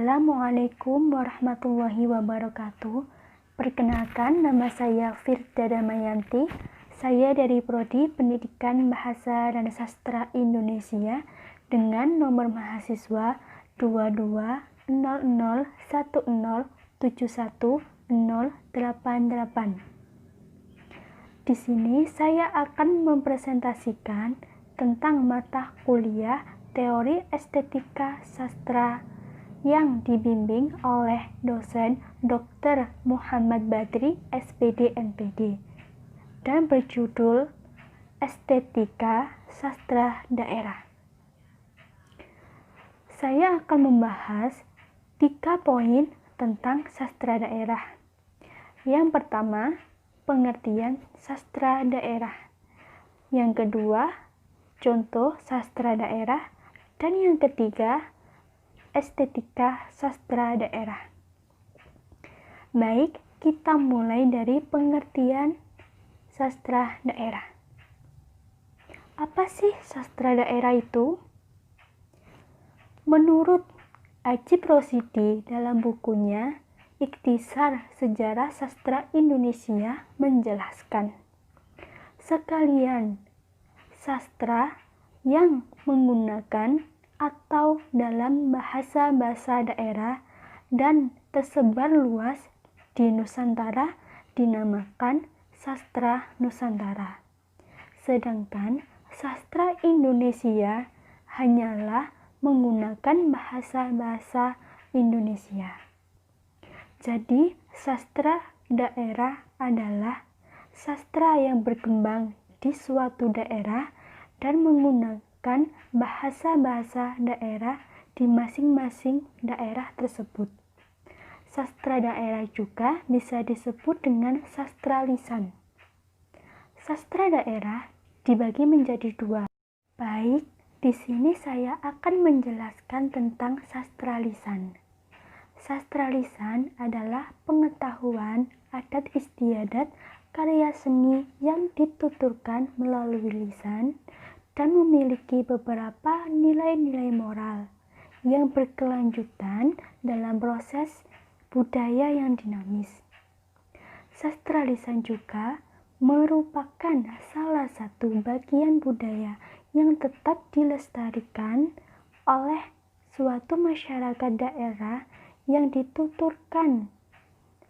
Assalamualaikum warahmatullahi wabarakatuh. Perkenalkan, nama saya Firda Damayanti. Saya dari Prodi Pendidikan Bahasa dan Sastra Indonesia dengan nomor mahasiswa 2200107188. Di sini saya akan mempresentasikan tentang mata kuliah Teori Estetika Sastra yang dibimbing oleh dosen Dr. Muhammad Badri, SPD NPD, dan berjudul Estetika Sastra Daerah. Saya akan membahas 3 poin tentang sastra daerah. Yang pertama, pengertian sastra daerah. Yang kedua, contoh sastra daerah. Dan yang ketiga, estetika sastra daerah. Baik, kita mulai dari pengertian sastra daerah. Apa sih sastra daerah itu? Menurut Ajib Rosidi dalam bukunya Ikhtisar Sejarah Sastra Indonesia menjelaskan, sekalian sastra yang menggunakan atau dalam bahasa-bahasa daerah dan tersebar luas di Nusantara dinamakan sastra Nusantara. Sedangkan sastra Indonesia hanyalah menggunakan bahasa-bahasa Indonesia. Jadi, sastra daerah adalah sastra yang berkembang di suatu daerah dan menggunakan bahasa-bahasa daerah di masing-masing daerah tersebut. Sastra daerah juga bisa disebut dengan sastra lisan. Sastra daerah dibagi menjadi 2. Baik, di sini saya akan menjelaskan tentang sastra lisan. Sastra lisan adalah pengetahuan adat istiadat karya seni yang dituturkan melalui lisan dan memiliki beberapa nilai-nilai moral yang berkelanjutan dalam proses budaya yang dinamis. Sastra lisan juga merupakan salah satu bagian budaya yang tetap dilestarikan oleh suatu masyarakat daerah yang dituturkan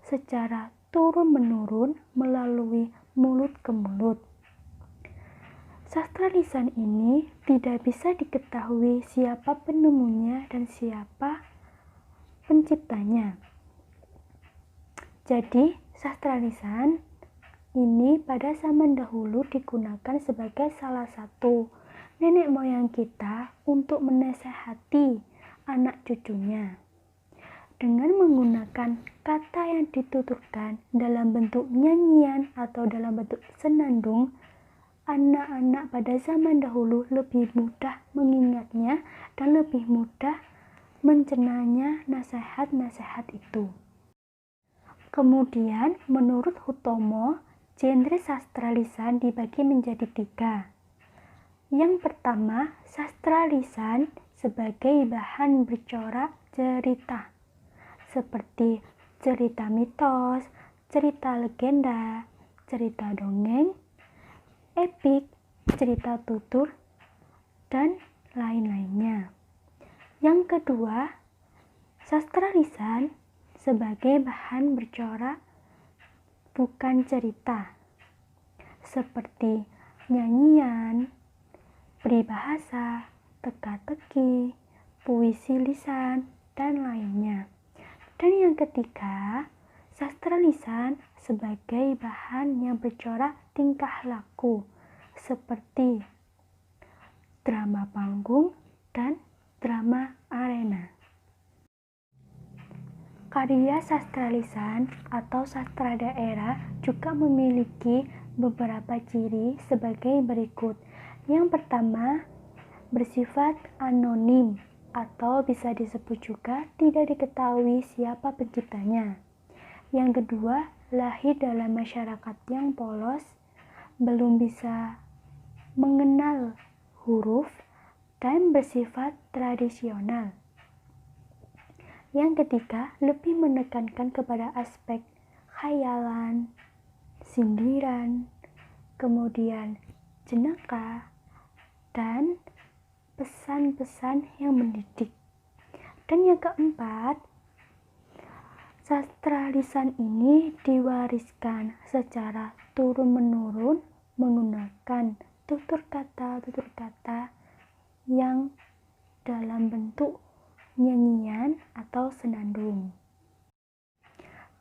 secara turun-menurun melalui mulut ke mulut. Sastra lisan ini tidak bisa diketahui siapa penemunya dan siapa penciptanya. Jadi, sastra lisan ini pada zaman dahulu digunakan sebagai salah satu nenek moyang kita untuk menasehati anak cucunya. Dengan menggunakan kata yang dituturkan dalam bentuk nyanyian atau dalam bentuk senandung, anak-anak pada zaman dahulu lebih mudah mengingatnya dan lebih mudah mencernanya nasihat-nasihat itu. Kemudian, menurut Hutomo, genre sastra lisan dibagi menjadi 3. Yang pertama, sastra lisan sebagai bahan bercorak cerita, seperti cerita mitos, cerita legenda, cerita dongeng, epik, cerita tutur, dan lain-lainnya. Yang kedua, sastra lisan sebagai bahan bercorak bukan cerita, seperti nyanyian, peribahasa, teka-teki, puisi lisan, dan lainnya. Dan yang ketiga, sastra lisan sebagai bahan yang bercorak tingkah laku, seperti drama panggung dan drama arena. Karya sastra lisan atau sastra daerah juga memiliki beberapa ciri sebagai berikut. Yang pertama, bersifat anonim atau bisa disebut juga tidak diketahui siapa penciptanya. Yang kedua, lahir dalam masyarakat yang polos, belum bisa mengenal huruf, dan bersifat tradisional. Yang ketiga, lebih menekankan kepada aspek khayalan, sindiran, kemudian jenaka, dan pesan-pesan yang mendidik. Dan yang keempat, sastra lisan ini diwariskan secara turun-menurun menggunakan tutur kata yang dalam bentuk nyanyian atau senandung.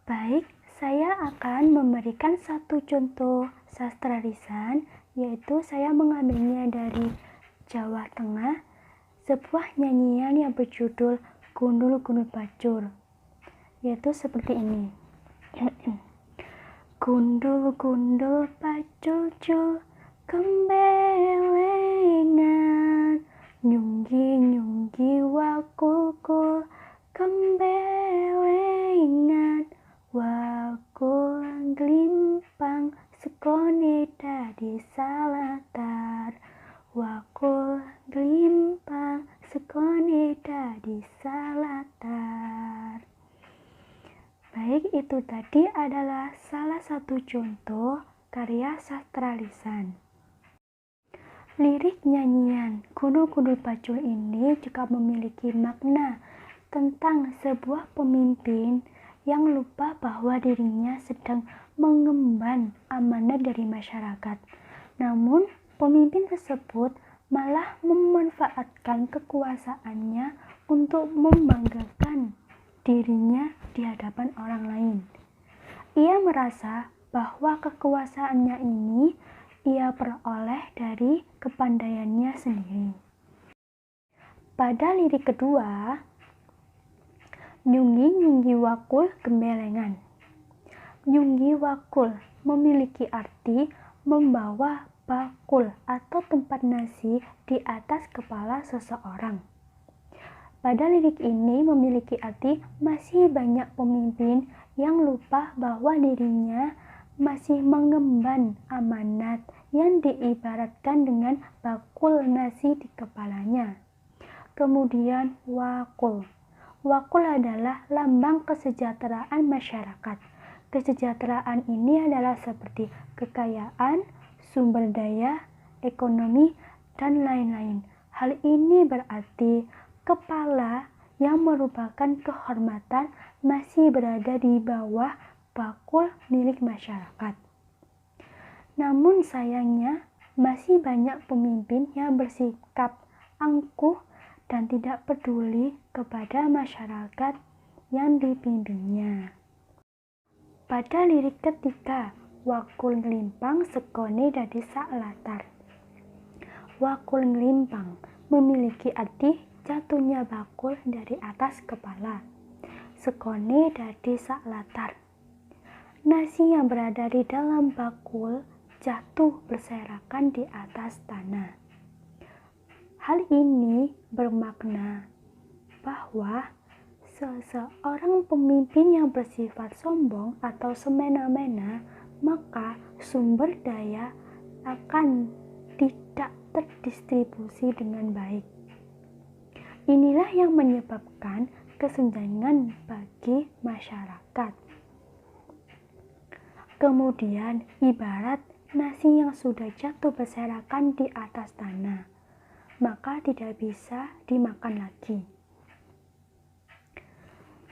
Baik, saya akan memberikan satu contoh sastra lisan, yaitu saya mengambilnya dari Jawa Tengah, sebuah nyanyian yang berjudul Gundul-Gundul Bajul, yaitu seperti ini. Gundul-gundul bajul-jul gembelengan, nyunggi-nyunggi wakul-kul gembelengan, wakul glimpang sekone dadi salatar, wakul glimpang sekone dadi salatar. Baik, itu tadi adalah salah satu contoh karya sastra lisan. Lirik nyanyian Gundul-Gundul Bajul ini juga memiliki makna tentang sebuah pemimpin yang lupa bahwa dirinya sedang mengemban amanat dari masyarakat. Namun, pemimpin tersebut malah memanfaatkan kekuasaannya untuk membanggakan dirinya di hadapan orang lain. Ia merasa bahwa kekuasaannya ini ia peroleh dari kepandaiannya sendiri. Pada lirik kedua, nyunggi-nyunggi wakul gembelengan. Nyunggi wakul memiliki arti membawa bakul atau tempat nasi di atas kepala seseorang. Pada lirik ini memiliki arti masih banyak pemimpin yang lupa bahwa dirinya masih mengemban amanat yang diibaratkan dengan bakul nasi di kepalanya. Kemudian wakul. Wakul adalah lambang kesejahteraan masyarakat. Kesejahteraan ini adalah seperti kekayaan, sumber daya, ekonomi, dan lain-lain. Hal ini berarti kepala yang merupakan kehormatan masih berada di bawah bakul milik masyarakat. Namun sayangnya masih banyak pemimpin yang bersikap angkuh dan tidak peduli kepada masyarakat yang dipimpinnya. Pada lirik ketiga, wakul nglimpang sekone dadi sak latar. Wakul nglimpang memiliki arti jatuhnya bakul dari atas kepala. Sekone dadi sak latar. Nasi yang berada di dalam bakul jatuh berserakan di atas tanah. Hal ini bermakna bahwa seseorang pemimpin yang bersifat sombong atau semena-mena, maka sumber daya akan tidak terdistribusi dengan baik. Inilah yang menyebabkan kesenjangan bagi masyarakat. Kemudian, ibarat nasi yang sudah jatuh berserakan di atas tanah, maka tidak bisa dimakan lagi.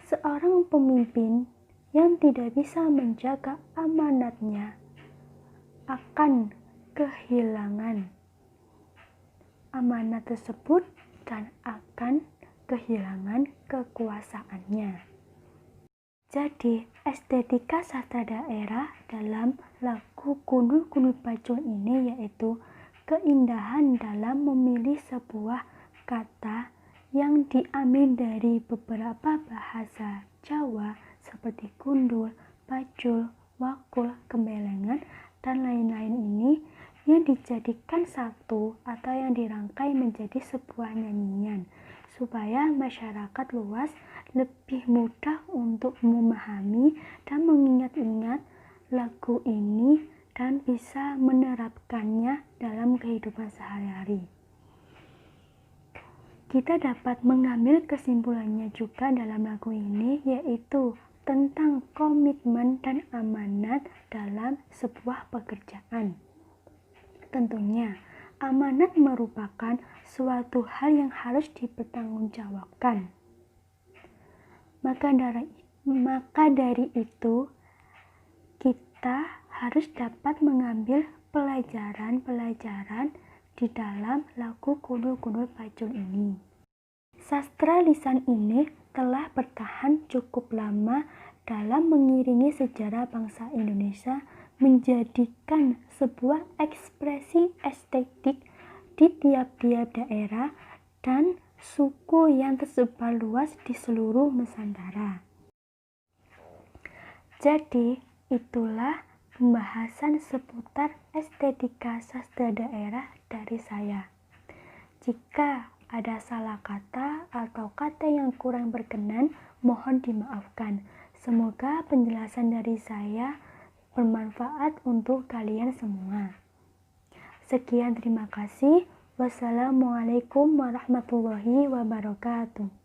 Seorang pemimpin yang tidak bisa menjaga amanatnya akan kehilangan amanat tersebut dan akan kehilangan kekuasaannya. Jadi, estetika sastra daerah dalam lagu Gundul-Gundul Bajul ini yaitu keindahan dalam memilih sebuah kata yang diambil dari beberapa bahasa Jawa seperti gundul, bajul, wakul, gembelengan, dan lain-lain ini yang dijadikan satu atau yang dirangkai menjadi sebuah nyanyian supaya masyarakat luas lebih mudah untuk memahami dan mengingat-ingat lagu ini dan bisa menerapkannya dalam kehidupan sehari-hari. Kita dapat mengambil kesimpulannya juga dalam lagu ini, yaitu tentang komitmen dan amanat dalam sebuah pekerjaan. Tentunya, amanat merupakan suatu hal yang harus dipertanggungjawabkan. Maka dari itu, kita harus dapat mengambil pelajaran-pelajaran di dalam lagu Gundul-Gundul Pacul ini. Sastra lisan ini telah bertahan cukup lama dalam mengiringi sejarah bangsa Indonesia, menjadikan sebuah ekspresi estetik di tiap-tiap daerah dan suku yang tersebar luas di seluruh Nusantara. Jadi, itulah pembahasan seputar estetika sastra daerah dari saya. Jika ada salah kata atau kata yang kurang berkenan, mohon dimaafkan. Semoga penjelasan dari saya bermanfaat untuk kalian semua. Sekian, terima kasih. Wassalamualaikum warahmatullahi wabarakatuh.